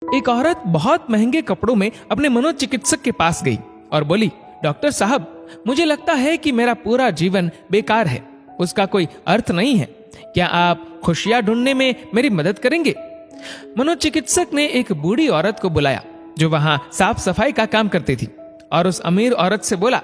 एक औरत बहुत महंगे कपड़ों में अपने मनोचिकित्सक के पास गई और बोली, डॉक्टर साहब, मुझे लगता है कि मेरा पूरा जीवन बेकार है, उसका कोई अर्थ नहीं है। क्या आप खुशियां ढूंढने में मेरी मदद करेंगे? मनोचिकित्सक ने एक बूढ़ी औरत को बुलाया जो वहां साफ सफाई का काम करती थी और उस अमीर औरत से बोला,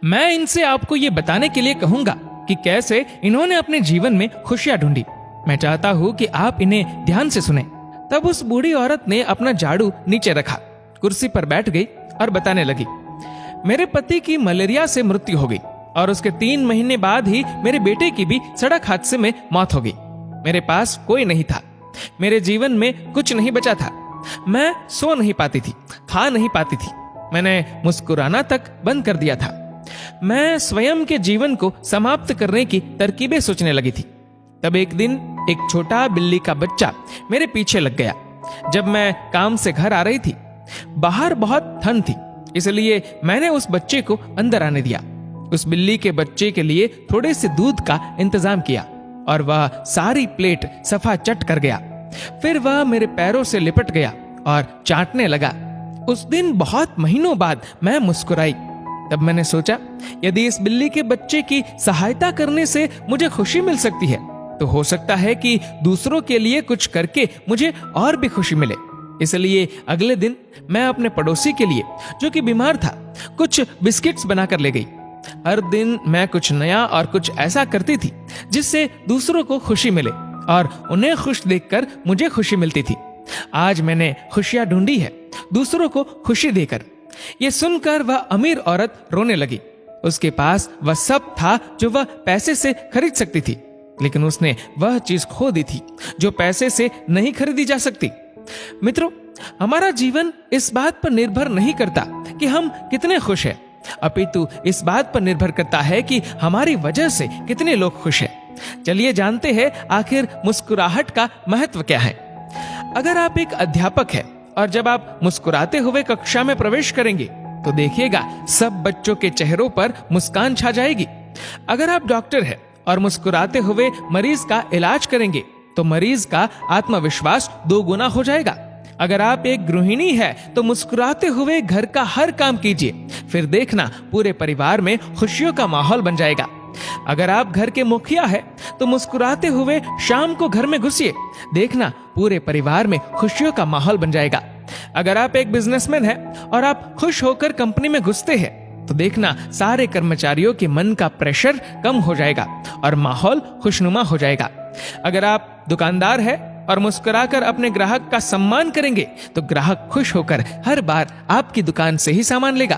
मैं इनसे आपको ये बताने के लिए कहूंगा कि कैसे इन्होंने अपने जीवन में खुशियां ढूंढी। मैं चाहता हूं कि आप इन्हें ध्यान से सुने। तब उस बूढ़ी औरत ने अपना झाड़ू नीचे रखा, कुर्सी पर बैठ गई और बताने लगी, मेरे पति की मलेरिया से मृत्यु हो गई और उसके 3 महीने बाद ही मेरे बेटे की भी सड़क हादसे में मौत हो गई। मेरे पास कोई नहीं था, मेरे जीवन में कुछ नहीं बचा था। मैं सो नहीं पाती थी, खा नहीं पाती थी, मैंने मुस्कुराना तक बंद कर दिया था। मैं स्वयं के जीवन को समाप्त करने की तरकीबें सोचने लगी थी। तब एक दिन एक छोटा बिल्ली का बच्चा मेरे पीछे लग गया। जब मैं काम से घर आ रही थी, बाहर बहुत ठंड थी, इसलिए मैंने उस बच्चे को अंदर आने दिया। उस बिल्ली के बच्चे के लिए थोड़े से दूध का इंतजाम किया और वह सारी प्लेट सफा चट कर गया। फिर वह मेरे पैरों से लिपट गया और चाटने लगा। उस दिन बहुत महीनों बाद मैं मुस्कुराई। तब मैंने सोचा, यदि इस बिल्ली के बच्चे की सहायता करने से मुझे खुशी मिल सकती है, तो हो सकता है कि दूसरों के लिए कुछ करके मुझे और भी खुशी मिले। इसलिए अगले दिन मैं अपने पड़ोसी के लिए, जो कि बीमार था, कुछ बिस्किट्स बनाकर ले गई। हर दिन मैं कुछ नया और कुछ ऐसा करती थी जिससे दूसरों को खुशी मिले और उन्हें खुश देखकर मुझे खुशी मिलती थी। आज मैंने खुशियां ढूंढी है, दूसरों को खुशी देकर। ये सुनकर वह अमीर औरत रोने लगी। उसके पास वह सब था जो वह पैसे से खरीद सकती थी, लेकिन उसने वह चीज खो दी थी जो पैसे से नहीं खरीदी जा सकती। मित्रों, हमारा जीवन इस बात पर निर्भर नहीं करता कि हम कितने खुश हैं, अपितु इस बात पर निर्भर करता है कि हमारी वजह से कितने लोग खुश हैं। चलिए जानते हैं आखिर मुस्कुराहट का महत्व क्या है। अगर आप एक अध्यापक हैं और जब आप मुस्कुराते हुए कक्षा में प्रवेश करेंगे तो देखिएगा सब बच्चों के चेहरों पर मुस्कान छा जाएगी। अगर आप डॉक्टर हैं और मुस्कुराते हुए मरीज का इलाज करेंगे तो मरीज का आत्मविश्वास 2 गुना हो जाएगा। अगर आप एक गृहिणी है तो मुस्कुराते हुए घर का हर काम कीजिए, फिर देखना पूरे परिवार में खुशियों का माहौल बन जाएगा। अगर आप घर के मुखिया है तो मुस्कुराते हुए शाम को घर में घुसिए, देखना पूरे परिवार में खुशियों का माहौल बन जाएगा। अगर आप एक बिजनेसमैन है और आप खुश होकर कंपनी में घुसते हैं तो देखना सारे कर्मचारियों के मन का प्रेशर कम हो जाएगा और माहौल खुशनुमा हो जाएगा। अगर आप दुकानदार है और मुस्कुराकर अपने ग्राहक का सम्मान करेंगे तो ग्राहक खुश होकर हर बार आपकी दुकान से ही सामान लेगा।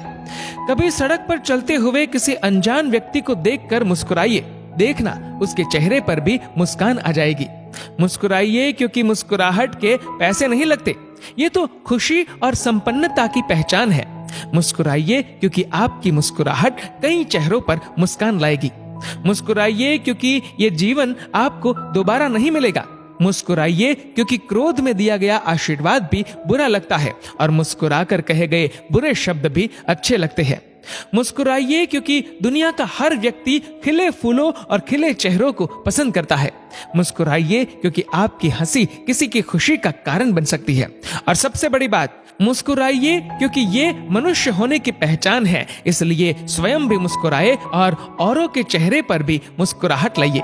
कभी सड़क पर चलते हुए किसी अनजान व्यक्ति को देखकर मुस्कुराइए, देखना उसके चेहरे पर भी मुस्कान आ जाएगी। मुस्कुराइए क्योंकि मुस्कुराहट के पैसे नहीं लगते, ये तो खुशी और संपन्नता की पहचान है। मुस्कुराइए क्योंकि आपकी मुस्कुराहट कई चेहरों पर मुस्कान लाएगी। मुस्कुराइए क्योंकि ये जीवन आपको दोबारा नहीं मिलेगा। मुस्कुराइए क्योंकि क्रोध में दिया गया आशीर्वाद भी बुरा लगता है और मुस्कुराकर कहे गए बुरे शब्द भी अच्छे लगते हैं। मुस्कुराइए क्योंकि दुनिया का हर व्यक्ति खिले फूलों और खिले चेहरों को पसंद करता है। मुस्कुराइए क्योंकि आपकी हंसी किसी की खुशी का कारण बन सकती है। और सबसे बड़ी बात, मुस्कुराइए क्योंकि ये मनुष्य होने की पहचान है, इसलिए स्वयं भी मुस्कुराए और औरों के चेहरे पर भी मुस्कुराहट लाइए।